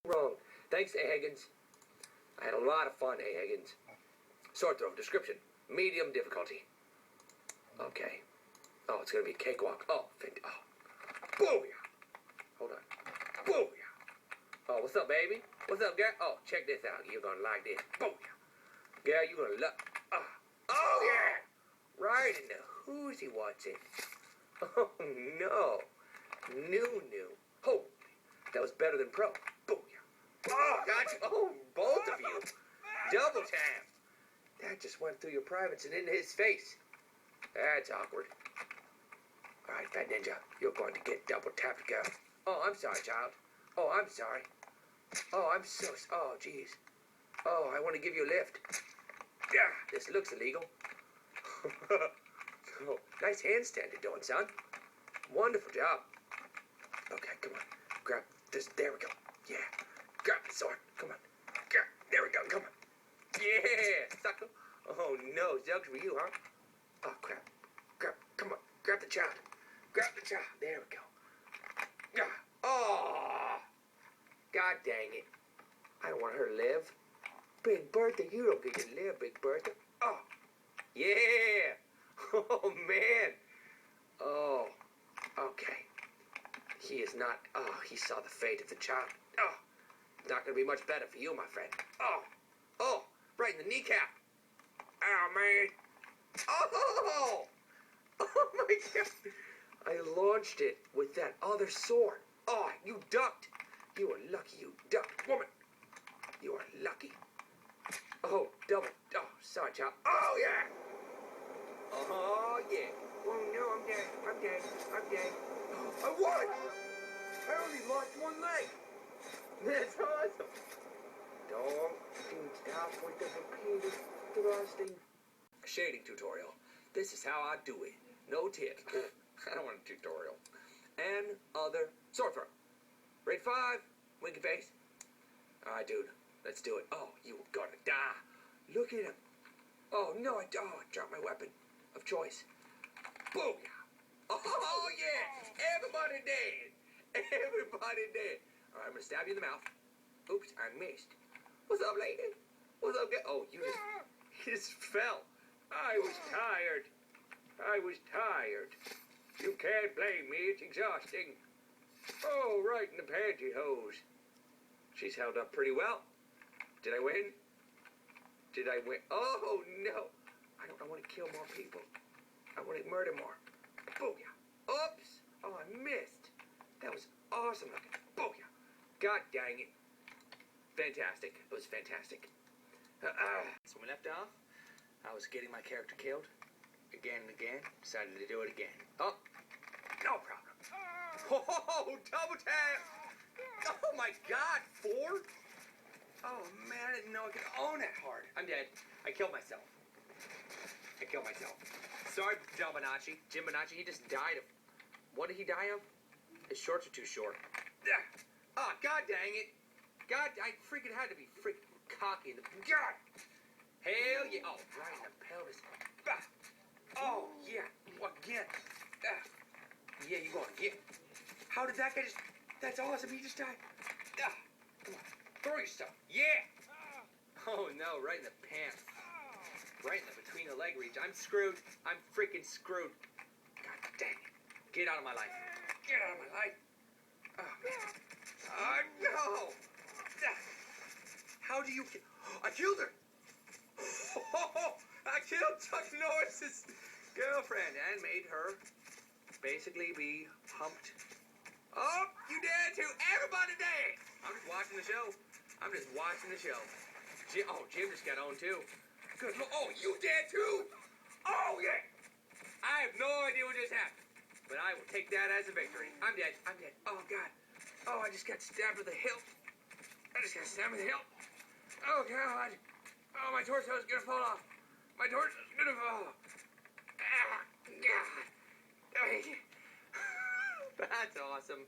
Wrong. Thanks, A. Higgins. I had a lot of fun, A. Higgins. Sword throw. Description. Medium difficulty. Okay. Oh, it's gonna be a cakewalk. Oh, booyah! Hold on. Booyah! Oh, what's up, baby? What's up, girl? Oh, check this out. You're gonna like this. Booyah! Girl, you're gonna love. Oh, yeah! Right in the whoozy what's it? Oh, no. New. Holy. That was better than pro. Booyah. Oh, gotcha. Oh, both of you. Double tap. That just went through your privates and into his face. That's awkward. All right, Fat Ninja, you're going to get double tapped, girl. Oh, I'm sorry, child. Oh, I'm sorry. Oh, I'm so... Oh, jeez. Oh, I want to give you a lift. Yeah, this looks illegal. Oh, nice handstand you're doing, son. Wonderful job. Okay, come on. Grab this. There we go. Yeah. Grab the sword. Come on. Grab. There we go. Come on. Yeah, sucker. Oh, no. Zugs for you, huh? Oh, crap. Grab. Come on. Grab the child. Grab the child. There we go. Oh. God dang it. I don't want her to live. Big Bertha, you don't get to live, Big Bertha. Oh. Yeah. Oh, man. Oh. Okay. He is not... Oh, he saw the fate of the child. Oh. Not going to be much better for you, my friend. Oh. Oh. Right in the kneecap. Oh, man. Oh. Oh, my God. I launched it with that other sword. Oh, you ducked. You were lucky you ducked, woman. You are lucky. Oh, double. Oh, sorry, child. Oh, yeah. Oh, yeah. Oh, no, I'm dead. I'm dead. I'm dead. I won. I only lost one leg. That's awesome. Don't stop with the repeated thrusting. Shading tutorial. This is how I do it. No tips. I don't want a tutorial. And other sword throw. Rate 5. Winky face. Alright, dude. Let's do it. Oh, you were gonna die. Look at him. Oh, no, I dropped my weapon of choice. Booyah. Oh, yeah. Everybody dead. Everybody dead. Alright, I'm gonna stab you in the mouth. Oops, I missed. What's up, lady? What's up, guy? Oh, you just fell. I was tired. You can't blame me. It's exhausting. Oh, right in the pantyhose. She's held up pretty well. Did I win? Oh, no. I want to kill more people. I want to murder more. Booyah. Oops. Oh, I missed. That was awesome looking. Booyah. God dang it. Fantastic. It was fantastic. So when we left off, I was getting my character killed. Again and again. Decided to do it again. Oh. No problem. Oh, double tap. Oh, my God. 4? Oh, man. I didn't know I could own that hard. I'm dead. I killed myself. Sorry, Jim Bonacci, he just died of... What did he die of? His shorts are too short. Oh, God dang it. God, I freaking had to be freaking cocky in the... God! Hell yeah. Oh, right in the pelvis. Oh, yeah. Again. Yeah, you going again. How did that guy just... That's awesome. He just died. Come on. Throw yourself. Yeah. Oh, no. Right in the pants. Right in the between the leg reach. I'm screwed. I'm freaking screwed. God dang it. Get out of my life. Get out of my life. Oh, man. Oh, no. How do you... I killed her. Oh, I killed Chuck Norris's girlfriend and made her basically be humped. Oh, you dead too. Everybody dead. I'm just watching the show. Jim just got on too. Good Lord. Oh, you dead too? Oh, yeah. I have no idea what just happened, but I will take that as a victory. I'm dead. Oh, God. Oh, I just got stabbed with a hilt. Oh, God. Oh, my torso is going to fall off. Ah, God. That's awesome.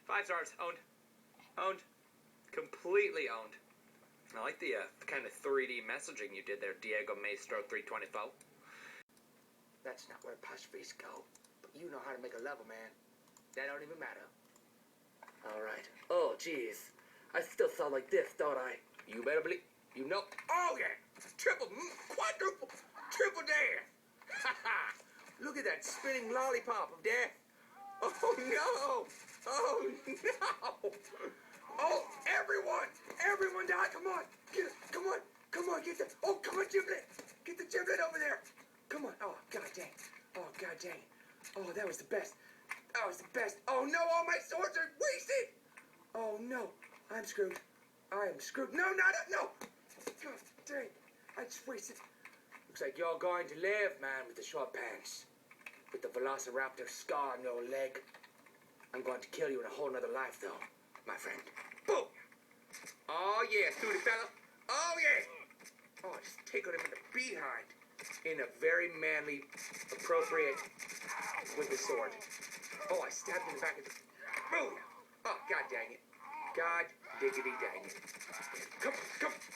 5 stars. Owned. Completely owned. I like the kind of 3D messaging you did there, Diego Maestro 324. That's not where apostrophes go. But you know how to make a level, man. That don't even matter. All right. Oh, jeez. I still sound like this, don't I? You better believe. You know. Oh yeah, triple, quadruple, triple death. Ha ha! Look at that spinning lollipop of death. Oh no! Oh no! Oh, everyone die! Come on, get it! Come on, get the. Oh, come on, giblet! Get the giblet over there! Come on! Oh god dang! Oh god dang! Oh, that was the best! That was the best! Oh no! All my swords are wasted! Oh no! I'm screwed! I am screwed! No! No! God dang! I just wasted. Looks like you're going to live, man, with the short pants, with the velociraptor scar on your leg. I'm going to kill you in a whole nother life, though, my friend. Boom! Oh, yeah, stupid fella. Oh, yeah. Oh, I just tickled him in the behind in a very manly, appropriate with the sword. Oh, I stabbed him in the back of the... Boom! Oh, god dang it. God diggity dang it. Come.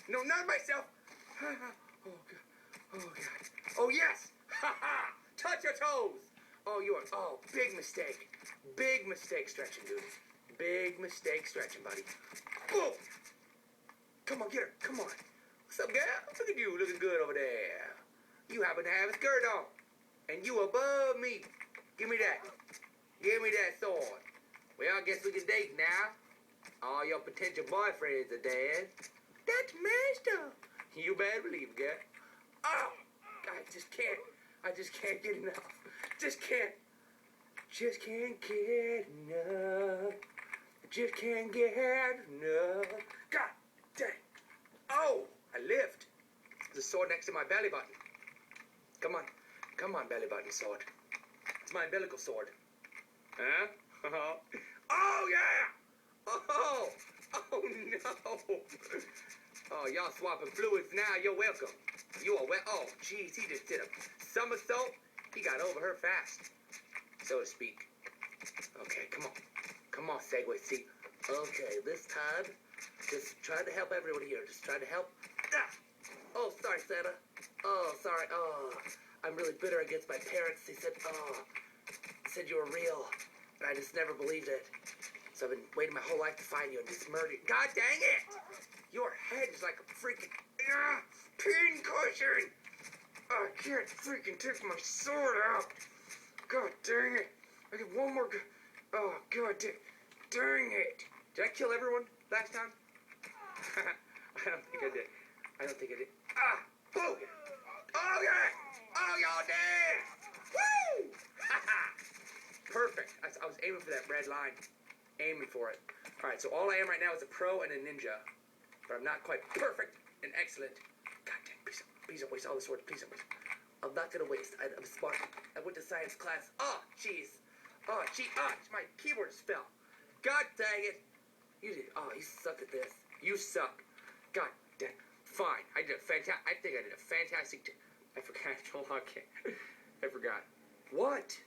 No, not myself. Oh, God. Oh, God. Oh, yes. Ha ha. Touch your toes. Oh, you are... Oh, big mistake. Big mistake stretching, dude. Big mistake stretching, buddy. Boom! Come on, get her. Come on. What's up, girl? Look at you looking good over there. You happen to have a skirt on. And you above me. Give me that. Give me that sword. Well, I guess we can date now. All your potential boyfriends are dead. That's messed up. You better believe it, girl. Oh! I just can't get enough. Just can't get enough. Just can't get enough. God dang. Oh, I lived. There's a sword next to my belly button. Come on, belly button sword. It's my umbilical sword. Huh? Oh, yeah! Oh no! Oh, y'all swapping fluids now. You're welcome. You are well. Oh, jeez, he just did a somersault. He got over her fast, so to speak. Okay, come on, Segway. See, okay, this time, just trying to help everyone here. Just trying to help. Ah! Oh, sorry, Santa. Oh, sorry. Oh, I'm really bitter against my parents. They said you were real, and I just never believed it. So I've been waiting my whole life to find you and just murder you. God dang it! Your head is like a freaking pin cushion. I can't freaking take my sword out. God dang it! I get one more. Oh god dang it! Did I kill everyone last time? I don't think I did. Ah! Boom! Oh yeah! Oh y'all dead! Woo! Perfect. I was aiming for that red line. Aiming for it. Alright, so all I am right now is a pro and a ninja. But I'm not quite perfect and excellent. God dang, please don't waste all the swords. Please don't waste. I'm not gonna waste. I'm smart. I went to science class. Oh, jeez. Oh, gee. Oh, my keyboard just fell. God dang it. You suck at this. You suck. God dang. Fine. I think I did a fantastic... I forgot. Okay. I forgot. What?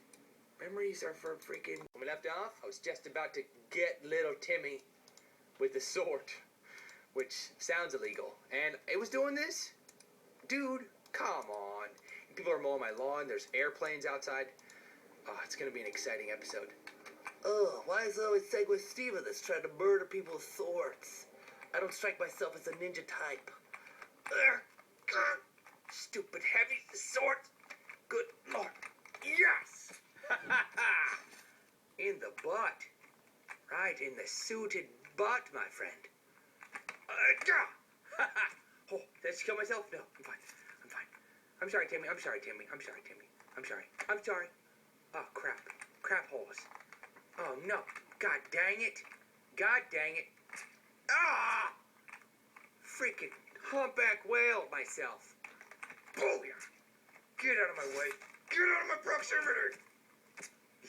Memories are for freaking... When we left off, I was just about to get little Timmy with the sword, which sounds illegal. And it was doing this? Dude, come on. People are mowing my lawn. There's airplanes outside. Oh, it's going to be an exciting episode. Oh, why is it always Segway Steven that's trying to murder people with swords? I don't strike myself as a ninja type. Stupid heavy swords. Good lord. Yes! In the butt. Right in the suited butt, my friend. Oh, did I just kill myself? No, I'm fine. I'm sorry, Timmy. I'm sorry. Oh, crap. Crap holes. Oh, no. God dang it. Ah! Freaking humpback whale myself. Booyah! Get out of my way. Get out of my proximity.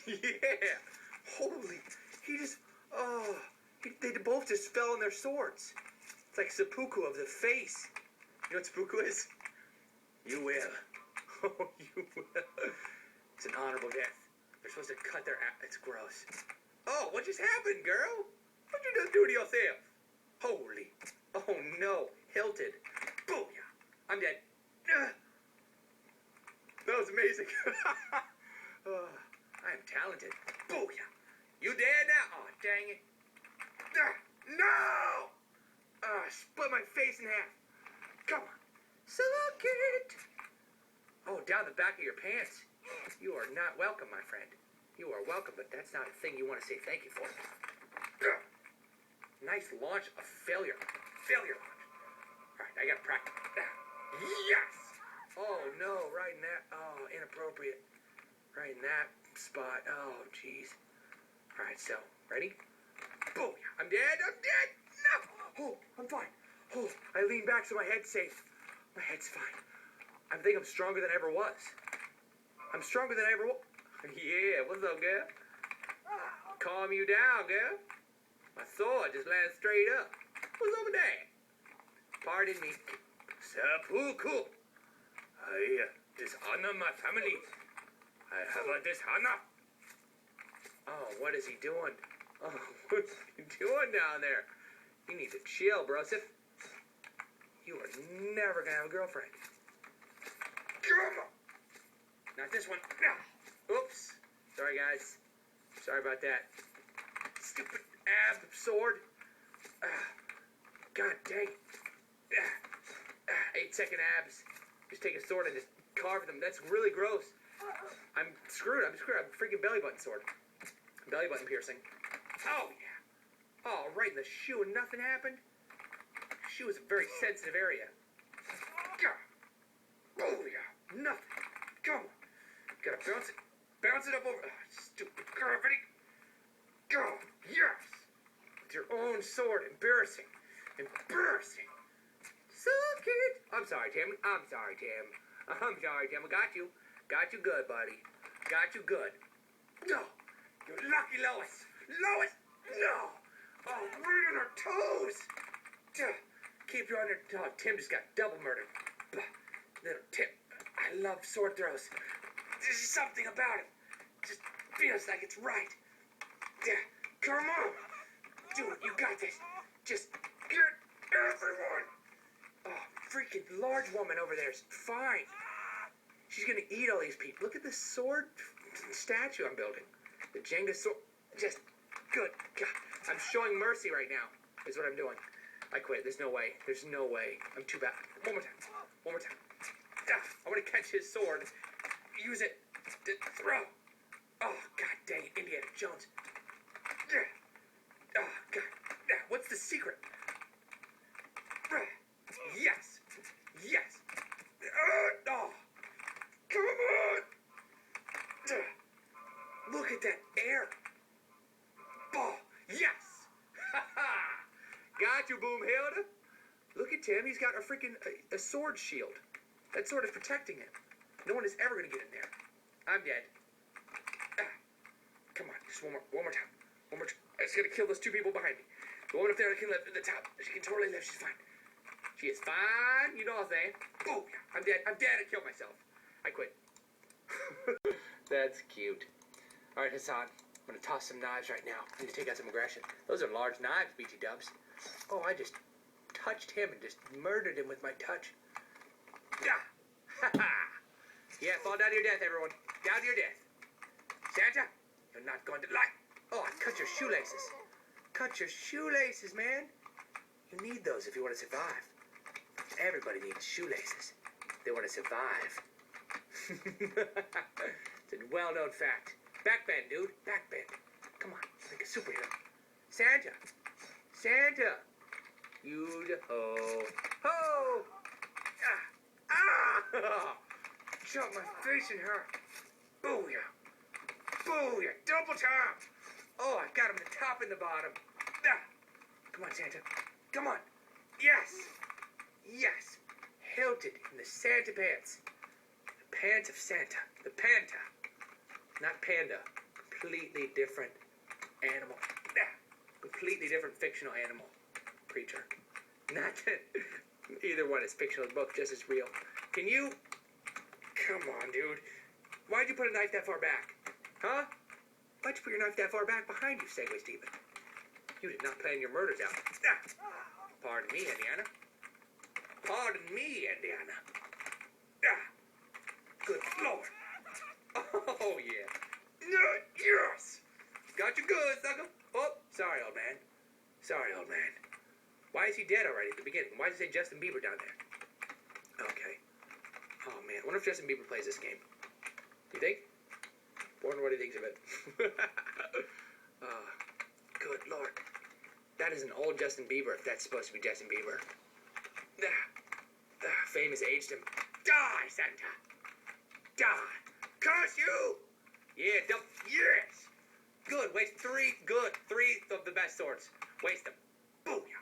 Yeah. Holy. They both just fell on their swords. It's like seppuku of the face. You know what seppuku is? You will. Oh, you will. It's an honorable death. They're supposed to cut their ass. It's gross. Oh, what just happened, girl? What'd you just do to yourself? Holy. Oh, no. Hilted. Booyah. I'm dead. That was amazing. I am talented. Booyah. You dead now? Oh, dang it. No! Split my face in half. Come on. Suck it. Oh, down the back of your pants. You are not welcome, my friend. You are welcome, but that's not a thing you want to say thank you for. Nice launch of failure. Failure launch. All right, I got to practice. Yes! Oh, no, right in that. Oh, inappropriate. Right in that spot. Oh, jeez. All right, so, ready? Boom! I'm dead! I'm dead! No! Oh, I'm fine. Oh, I lean back so my head's safe. My head's fine. I think I'm stronger than I ever was. I'm stronger than I ever was. Yeah, what's up, girl? Calm you down, girl. My sword just landed straight up. What's over there? Pardon me. Seppuku. I dishonor my family. I have a dishonor. Oh, what is he doing? Oh, what's he doing down there? You need to chill, brosif. You are never gonna have a girlfriend. Not this one. Oops. Sorry, guys. Sorry about that. Stupid ab sword. God dang. 8-second abs. Just take a sword and just carve them. That's really gross. I'm screwed. I'm freaking belly button sword. Belly button piercing. Oh, yeah. Oh, right in the shoe and nothing happened. Shoe is a very sensitive area. Oh, yeah. Nothing. Come on. Gotta bounce it. Bounce it up over. Oh, stupid gravity. Go. Yes. With your own sword. Embarrassing. Embarrassing. Suck it. I'm sorry, Tim. I'm sorry, Tim. I'm sorry, Tim. I got you. Got you good, buddy. Got you good. No. You lucky Lois. Lois. No. Oh, right on her toes. Keep you on your... Oh, Tim just got double murdered. Little Tim. I love sword throws. There's something about it. Just feels like it's right. Come on. Do it. You got this. Just get everyone. Oh, freaking large woman over there is fine. She's gonna eat all these people. Look at this sword statue I'm building. The Jenga sword. Just good. God. I'm showing mercy right now, is what I'm doing. I quit. There's no way. There's no way. I'm too bad. One more time. One more time. I want to catch his sword. Use it to throw. Oh, God dang it. Indiana Jones. Oh, God. What's the secret? Yes. Yes. Oh. Come on. Look at that air. Oh, yes. Got you, Boomhilda. Look at Tim. He's got a freaking a sword shield. That sword is protecting him. No one is ever going to get in there. I'm dead. Come on. Just one more time. One more time. I just got to kill those two people behind me. The woman up there that can live at the top. She can totally live. She's fine. She is fine. You know what I'm saying? Boom. I'm dead. I'm dead. I killed myself. I quit. That's cute. All right, Hassan. I'm going to toss some knives right now. I need to take out some aggression. Those are large knives, BT Dubs. Oh, I just touched him and just murdered him with my touch. Yeah, fall down to your death, everyone. Down to your death. Santa, you're not going to lie. Oh, I cut your shoelaces. Cut your shoelaces, man. You need those if you want to survive. Everybody needs shoelaces. They want to survive. It's a well-known fact. Backbend, dude. Backbend. Come on, like a superhero. Santa. Santa. You ho. Ho. Ah! Shot my face in her. Booyah. Booyah. Double time. Oh, I got him the top and the bottom. Come on, Santa. Come on. Yes. Yes. Hilted in the Santa pants. The pants of Santa. The Panta. Not panda. Completely different animal. Completely different fictional animal. Creature. Not that either one is fictional. They're both just as real. Can you... Come on, dude. Why'd you put a knife that far back? Huh? Why'd you put your knife that far back behind you, Segway Steven? You did not plan your murders out. Pardon me, Indiana. Pardon me, Indiana. Good Lord. Oh, yeah. Yes. Got you good, sucker. Oh, sorry, old man. Sorry, old man. Why is he dead already at the beginning? Why does it say Justin Bieber down there? Okay. Oh, man. I wonder if Justin Bieber plays this game. You think? I wonder what he thinks of it. Good Lord. That is an old Justin Bieber, if that's supposed to be Justin Bieber. Fame has aged him. Die, Santa! Die! Curse you! Yeah, yes! Good, waste 3, good. 3 of the best swords. Waste them. Booyah!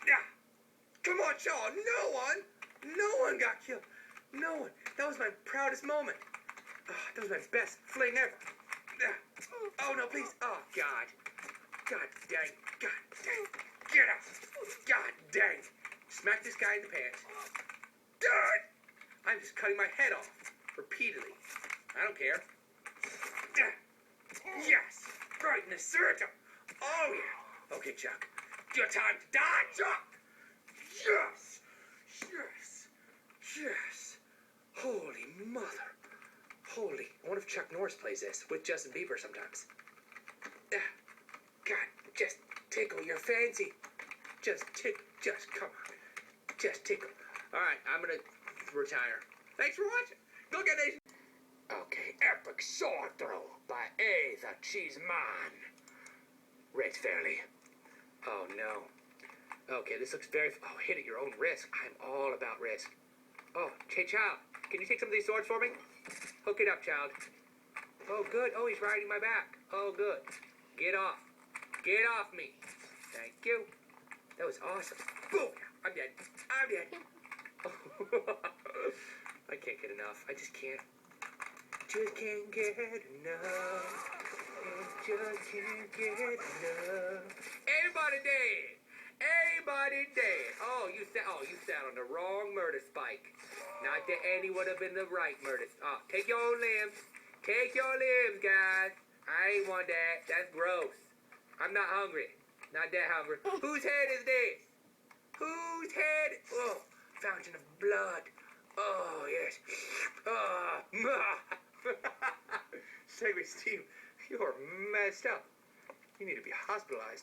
Yeah! Come on, Shaw! No one got killed. No one. That was my proudest moment. That was my best fling ever. Oh, no, please. Oh, God. God dang. God dang. Get out. God dang. Smack this guy in the pants. Darn! I'm just cutting my head off. Repeatedly. I don't care. Yes! Right in the center. Oh, yeah. Okay, Chuck. Your time to die, Chuck! Yes! Yes! Yes! Holy mother. Holy. I wonder if Chuck Norris plays this with Justin Bieber sometimes. God, just tickle your fancy. Just come on. Just tickle. Alright, I'm gonna retire. Thanks for watching. Go get Nation. Okay, epic sword throw by A, the Cheese Man. Race fairly. Oh no. Okay, this looks very... Oh, hit at your own risk. I'm all about risk. Oh, hey, child. Can you take some of these swords for me? Hook it up, child. Oh, good. Oh, he's riding my back. Oh, good. Get off. Get off me. Thank you. That was awesome. Boom. I'm dead. I'm dead. I can't get enough. I just can't. Just can't get enough. Just can't get enough. Everybody dead. Everybody dead. Oh, you sat on the wrong murder spike. Not that Andy would have been the right murder. Oh, take your own limbs. Take your limbs, guys. I ain't want that. That's gross. I'm not hungry. Not that hungry. Whose head is this? Whose head? Oh, fountain of blood. Oh, yes. Oh, Segway Steve, you're messed up. You need to be hospitalized.